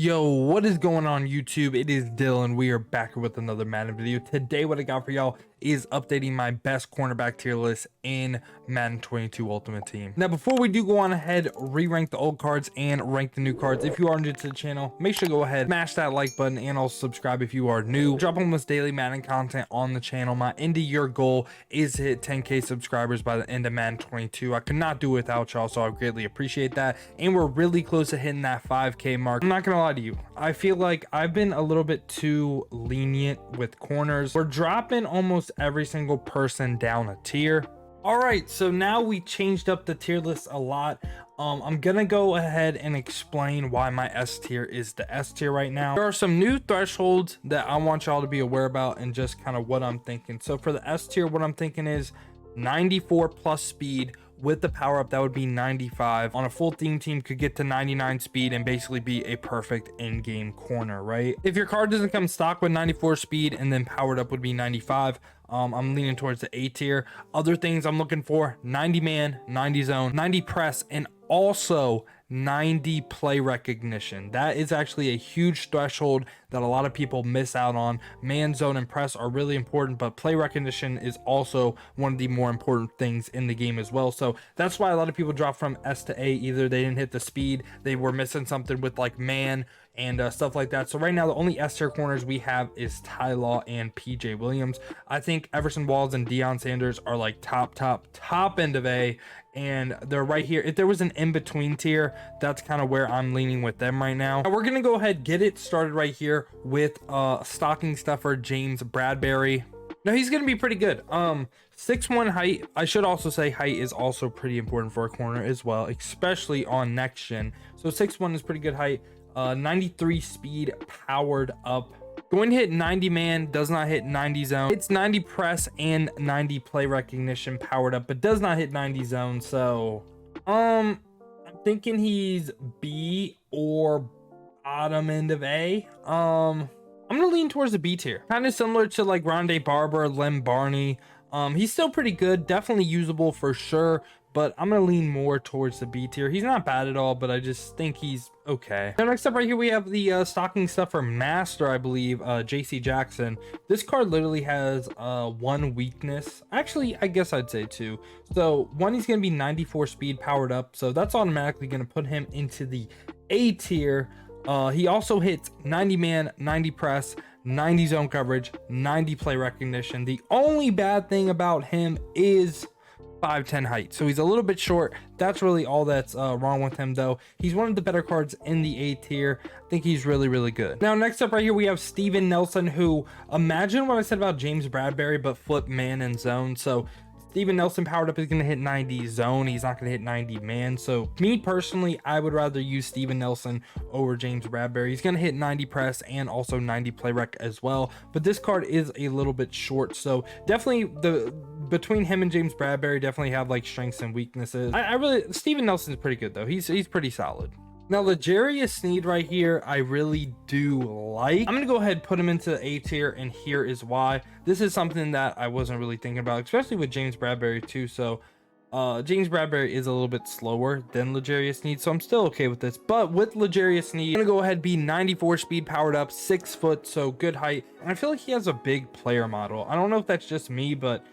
Yo, what is going on YouTube? It is Dylan. We are back with another Madden video. Today what I got for y'all is updating my best cornerback tier list in Madden 22 Ultimate Team. Now before we do go on ahead, re-rank the old cards and rank the new cards. If you are new to the channel, make sure to go ahead, smash that like button and also subscribe if you are new. Drop almost daily Madden content on the channel. My end of year goal is to hit 10k subscribers by the end of Madden 22. I could not do it without y'all, so I greatly appreciate that. And we're really close to hitting that 5k mark. I'm not gonna lie to you, I feel like I've been a little bit too lenient with corners. We're dropping almost every single person down a tier. All right, so now we changed up the tier list a lot. I'm gonna go ahead and explain why my S tier is the S tier right now. There are some new thresholds that I want y'all to be aware about and just kind of what I'm thinking. So for the S tier, what I'm thinking is 94 plus speed. With the power up, that would be 95. On a full team could get to 99 speed and basically be a perfect in-game corner, right? If your card doesn't come stock with 94 speed and then powered up would be 95, I'm leaning towards the A tier. Other things I'm looking for: 90 man, 90 zone, 90 press, and also 90 play recognition. That is actually a huge threshold that a lot of people miss out on. Man, zone, and press are really important, but play recognition is also one of the more important things in the game as well. So that's why a lot of people drop from S to A. Either they didn't hit the speed, they were missing something with like man and stuff like that. So right now the only S tier corners we have is Ty Law and PJ Williams. I think Everson Walls and Deion Sanders are like top end of A, and they're right here. If there was an in-between tier, that's kind of where I'm leaning with them right now. We're gonna go ahead, get it started right here with stocking stuffer James Bradberry. Now he's gonna be pretty good. 6'1" height. I should also say height is also pretty important for a corner as well, especially on next gen. So 6'1" is pretty good height. 93 speed, powered up. Going to hit 90 man, does not hit 90 zone. It's 90 press and 90 play recognition, powered up, but does not hit 90 zone. So I'm thinking he's B or bottom end of A. I'm gonna lean towards the B tier, kind of similar to like Rondé Barber, Lem Barney. He's still pretty good, definitely usable for sure, but I'm gonna lean more towards the B tier. He's not bad at all, but I just think he's okay. Now next up right here we have the stocking stuffer master, I believe, JC Jackson. This card literally has one weakness. Actually, I guess I'd say two. So one, he's gonna be 94 speed, powered up, so that's automatically gonna put him into the A tier. He also hits 90 man, 90 press, 90 zone coverage, 90 play recognition. The only bad thing about him is 5'10" height, so he's a little bit short. That's really all that's wrong with him, though. He's one of the better cards in the A tier. I think he's really good. Now next up right here we have Steven Nelson, who, imagine what I said about James Bradberry but flip man and zone. So Steven Nelson powered up is going to hit 90 zone. He's not going to hit 90 man. So me personally, I would rather use Steven Nelson over James Bradberry. He's going to hit 90 press and also 90 play rec as well. But this card is a little bit short. So definitely between him and James Bradberry, definitely have like strengths and weaknesses. Steven Nelson is pretty good though. He's pretty solid. Now L'Jarius Sneed right here, I really do like. I'm gonna go ahead and put him into the A tier, and here is why. This is something that I wasn't really thinking about, especially with James Bradberry too. So James Bradberry is a little bit slower than L'Jarius Sneed, so I'm still okay with this. But with L'Jarius Sneed, I'm gonna go ahead, be 94 speed, powered up, 6 foot, so good height. And I feel like he has a big player model. I don't know if that's just me, but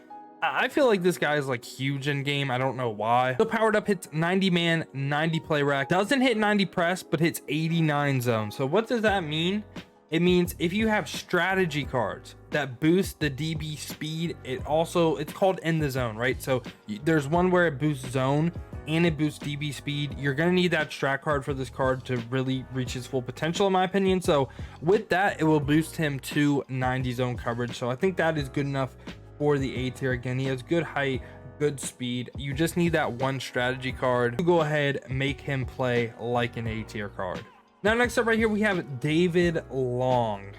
I feel like this guy is like huge in game. I don't know why. So powered up, hits 90 man, 90 play rec, doesn't hit 90 press, but hits 89 zone. So what does that mean? It means if you have strategy cards that boost the DB speed, it's called in the zone, right? So there's one where it boosts zone and it boosts DB speed. You're gonna need that strat card for this card to really reach his full potential, in my opinion. So with that, it will boost him to 90 zone coverage. So I think that is good enough for the A tier. Again, he has good height, good speed. You just need that one strategy card to go ahead and make him play like an A tier card. Now next up right here we have David Long.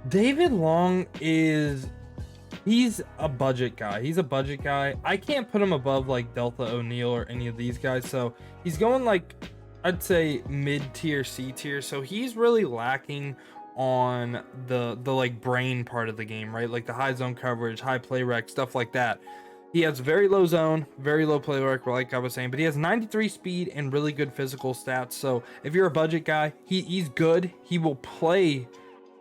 David Long he's a budget guy. I can't put him above like Delta O'Neal or any of these guys, so he's going like, I'd say mid tier, C tier. So he's really lacking on the like brain part of the game, right? Like the high zone coverage, high play rec, stuff like that. He has very low zone, very low play work, like I was saying, but he has 93 speed and really good physical stats. So if you're a budget guy, he's good. He will play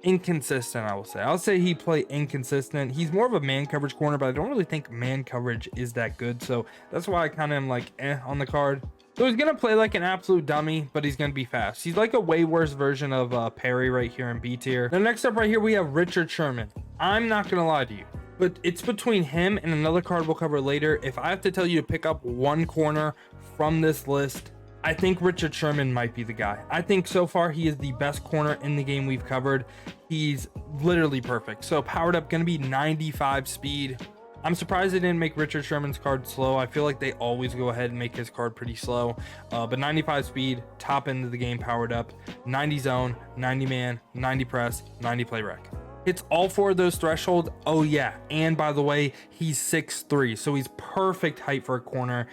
inconsistent, I will say. I'll say he play inconsistent. He's more of a man coverage corner, but I don't really think man coverage is that good. So that's why I kind of am like on the card. So he's gonna play like an absolute dummy, but he's gonna be fast. He's like a way worse version of Parry right here in B tier. Now next up right here we have Richard Sherman. I'm not gonna lie to you, but it's between him and another card we'll cover later. If I have to tell you to pick up one corner from this list, I think Richard Sherman might be the guy. I think so far he is the best corner in the game we've covered. He's literally perfect. So powered up, gonna be 95 speed. I'm surprised they didn't make Richard Sherman's card slow. I feel like they always go ahead and make his card pretty slow. But 95 speed, top end of the game powered up, 90 zone, 90 man, 90 press, 90 play rec. Hits all four of those thresholds. Oh yeah, and by the way, he's 6'3", so he's perfect height for a corner.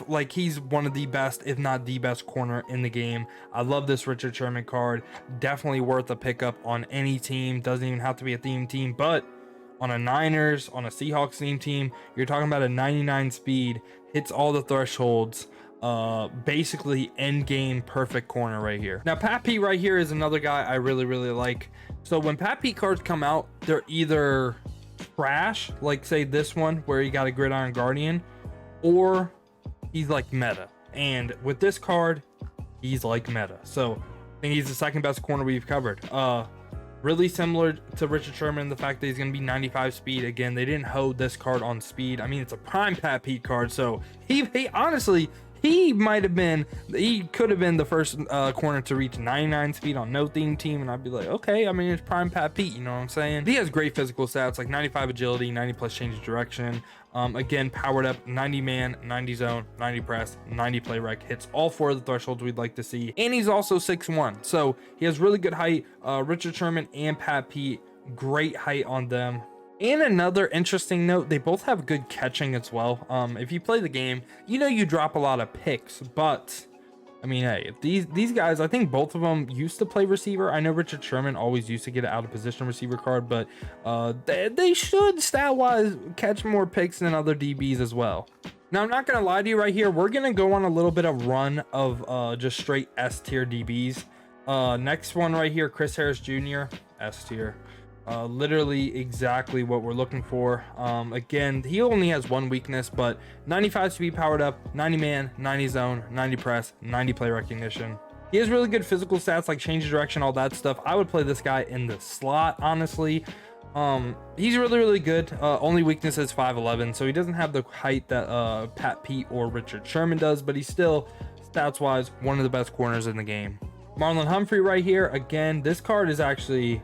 Like he's one of the best, if not the best corner in the game. I love this Richard Sherman card. Definitely worth a pickup on any team. Doesn't even have to be a theme team, but on a Niners, on a Seahawks theme team, you're talking about a 99 speed, hits all the thresholds. Basically end game perfect corner right here. Now Pat Pete right here is another guy I really like. So when Pat Pete cards come out, they're either trash, like say this one where you got a gridiron guardian, or he's like meta. And with this card, he's like meta. So I think he's the second best corner we've covered. Really similar to Richard Sherman, the fact that he's going to be 95 speed. Again, they didn't hold this card on speed. I mean, it's a prime Pat Pete card, so he honestly, he could have been the first corner to reach 99 speed on no theme team, and I'd be like, okay, I mean, it's prime Pat Pete, you know what I'm saying? He has great physical stats, like 95 agility, 90 plus change of direction. Again, powered up, 90 man, 90 zone, 90 press, 90 play rec, hits all four of the thresholds we'd like to see. And he's also 6'1", so he has really good height. Richard Sherman and Pat Pete, great height on them. And another interesting note, they both have good catching as well. If you play the game, you know you drop a lot of picks, but I mean, hey, if these guys, I think both of them used to play receiver. I know Richard Sherman always used to get an out of position receiver card, but they should stat-wise catch more picks than other DBs as well. Now, I'm not going to lie to you right here. We're going to go on a little bit of run of just straight S tier DBs. Next one right here, Chris Harris Jr., S tier. Literally exactly what we're looking for. Again, he only has one weakness, but 95 speed powered up, 90 man, 90 zone, 90 press, 90 play recognition. He has really good physical stats like change of direction, all that stuff. I would play this guy in the slot, honestly. He's really good. Only weakness is 5'11", so he doesn't have the height that Pat Pete or Richard Sherman does, but he's still, stats wise, one of the best corners in the game. Marlon Humphrey right here. Again, this card is actually,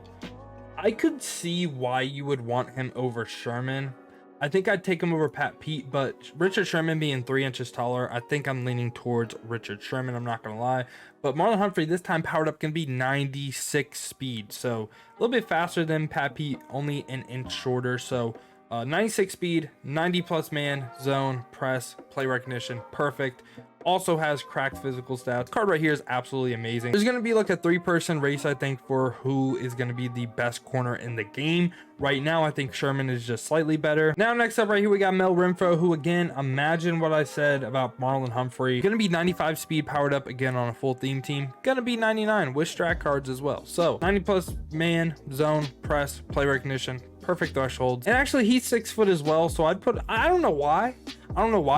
I could see why you would want him over Sherman. I think I'd take him over Pat Pete, but Richard Sherman being 3 inches taller, I think I'm leaning towards Richard Sherman, I'm not gonna lie. But Marlon Humphrey, this time powered up, can be 96 speed, so a little bit faster than Pat Pete, only an inch shorter. So 96 speed, 90 plus man, zone, press, play recognition, perfect. Also has cracked physical stats. Card right here is absolutely amazing. There's going to be like a 3-person race, I think, for who is going to be the best corner in the game. Right now, I think Sherman is just slightly better. Now, next up right here, we got renfro, who, again, imagine what I said about Marlon Humphrey. Going to be 95 speed powered up, again, on a full theme team. Going to be 99 with strat cards as well. So 90 plus man, zone, press, play recognition, perfect thresholds. And actually, he's 6 foot as well, so I'd put, I don't know why.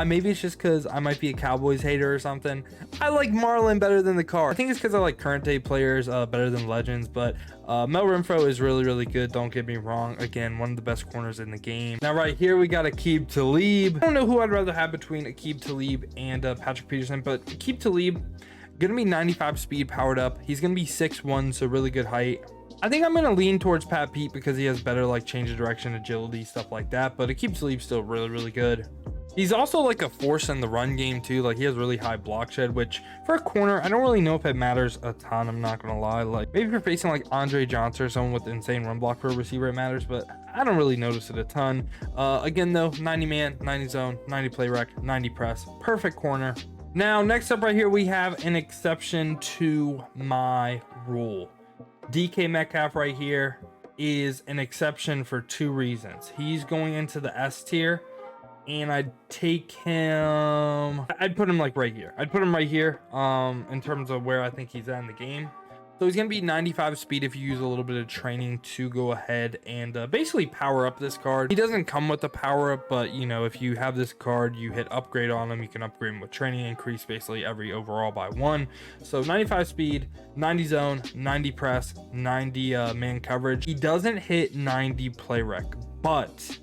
Maybe it's just because I might be a Cowboys hater or something. I like Marlon better than the card. I think it's because I like current day players better than legends, but renfro is really good, don't get me wrong. Again, one of the best corners in the game. Now right here we got aqib talib. I don't know who I'd rather have between aqib talib and Patrick Peterson, but aqib talib gonna be 95 speed powered up. He's gonna be 6'1", so really good height. I think I'm going to lean towards Pat Pete because he has better like change of direction, agility, stuff like that, but aqib talib's still really good. He's also like a force in the run game too. Like he has really high block shed, which for a corner, I don't really know if it matters a ton. I'm not gonna lie. Like maybe if you're facing like Andre Johnson or someone with insane run block for a receiver, it matters, but I don't really notice it a ton. Again though, 90 man, 90 zone, 90 play rec, 90 press, perfect corner. Now next up right here, we have an exception to my rule. DK Metcalf right here is an exception for 2 reasons. He's going into the S tier, and I'd take him, I'd put him like right here. I'd put him right here in terms of where I think he's at in the game. So he's going to be 95 speed if you use a little bit of training to go ahead and basically power up this card. He doesn't come with the power up, but you know, if you have this card, you hit upgrade on him, you can upgrade him with training, increase basically every overall by 1. So 95 speed, 90 zone, 90 press, 90 man coverage. He doesn't hit 90 play rec, but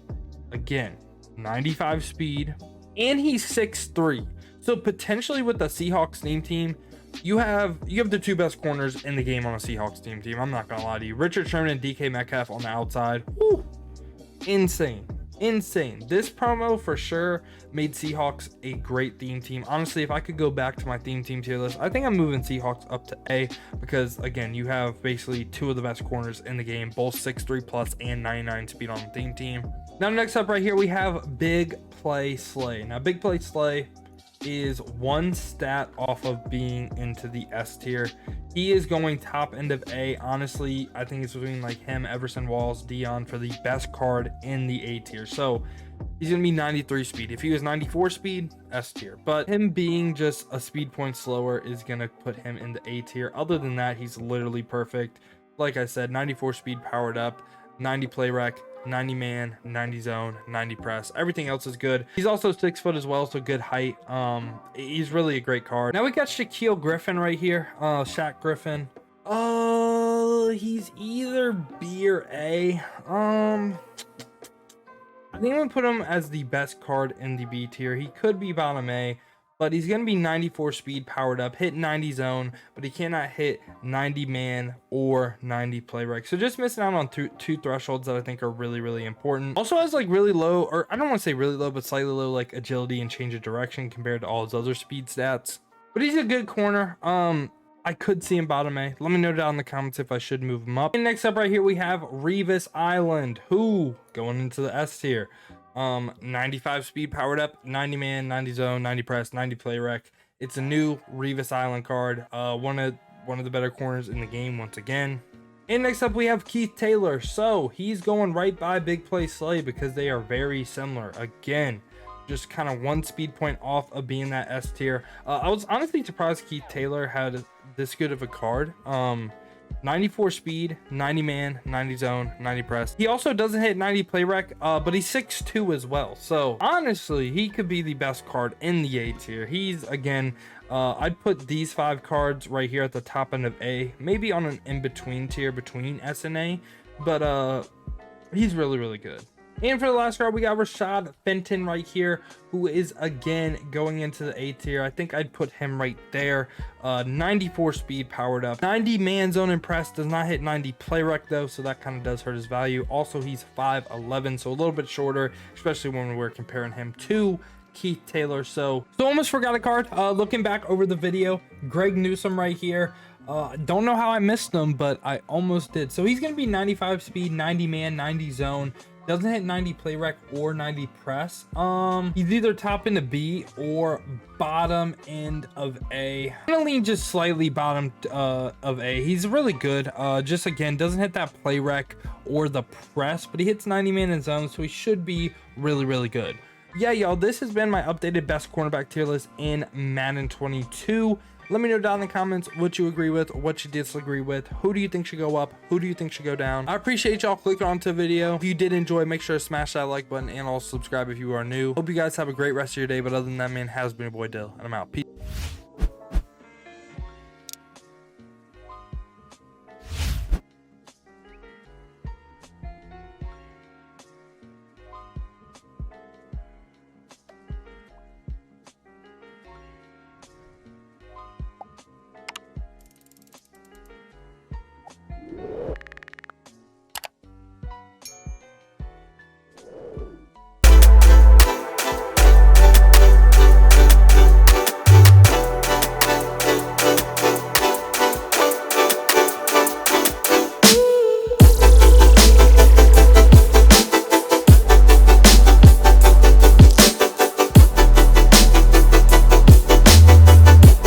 again, 95 speed, and he's 6'3". So potentially with the Seahawks team, you have the 2 best corners in the game on a Seahawks team. I'm not gonna lie to you. Richard Sherman and DK Metcalf on the outside. Woo, insane. This promo for sure made Seahawks a great theme team. Honestly, if I could go back to my theme team tier list, I think I'm moving Seahawks up to A, because again, you have basically 2 of the best corners in the game, both 6'3 plus and 99 speed on the theme team. Now next up right here, we have Big Play Slay. Now Big Play Slay is 1 stat off of being into the S tier. He is going top end of A. Honestly, I think it's between like him, Everson Walls, Deion for the best card in the A tier. So he's gonna be 93 speed. If he was 94 speed, S tier. But him being just a speed point slower is gonna put him in the A tier. Other than that, he's literally perfect. Like I said, 94 speed powered up, 90 play rec, 90 man, 90 zone, 90 press. Everything else is good. He's also 6 foot as well, so good height. He's really a great card. Now we got Shaquill Griffin right here. Shaq Griffin. He's either B or A. I think I'm gonna put him as the best card in the B tier. He could be bottom A, but he's going to be 94 speed powered up, hit 90 zone, but he cannot hit 90 man or 90 play rec. So just missing out on two thresholds that I think are really, really important. Also has like really low, or I don't want to say really low, but slightly low like agility and change of direction compared to all his other speed stats. But he's a good corner. I could see him bottom A. Let me know down in the comments if I should move him up. And next up right here, we have Ravis Island, who going into the S tier. 95 speed powered up, 90 man, 90 zone, 90 press, 90 play rec. It's a new Ravis Island card. One of the better corners in the game once again. And next up we have Keith Taylor. So he's going right by Big Play Slay because they are very similar. Again, just kind of 1 speed point off of being that S tier. I was honestly surprised Keith Taylor had this good of a card. 94 speed, 90 man, 90 zone, 90 press. He also doesn't hit 90 play rec, but he's 6'2 as well. So honestly, he could be the best card in the A tier. He's, again, I'd put these 5 cards right here at the top end of A, maybe on an in-between tier between S and A, but he's really, really good. And for the last card, we got Rashaad Fenton right here, who is, again, going into the A tier. I think I'd put him right there. 94 speed powered up. 90 man zone and press. Does not hit 90 play rec, though, so that kind of does hurt his value. Also, he's 5'11", so a little bit shorter, especially when we're comparing him to Keith Taylor. So almost forgot a card. Looking back over the video, Greg Newsome right here. Don't know how I missed him, but I almost did. So he's going to be 95 speed, 90 man, 90 zone. Doesn't hit 90 play rec or 90 press. He's either top end of B or bottom end of A. I'm gonna lean just slightly bottom of A. He's really good. Just again, doesn't hit that play rec or the press, but he hits 90 man in zone, so he should be really, really good. Yeah, y'all, this has been my updated best cornerback tier list in Madden 22. Let me know down in the comments what you agree with, what you disagree with. Who do you think should go up? Who do you think should go down? I appreciate y'all clicking onto the video. If you did enjoy, make sure to smash that like button and also subscribe if you are new. Hope you guys have a great rest of your day. But other than that, man, has been your boy Dill, and I'm out. Peace.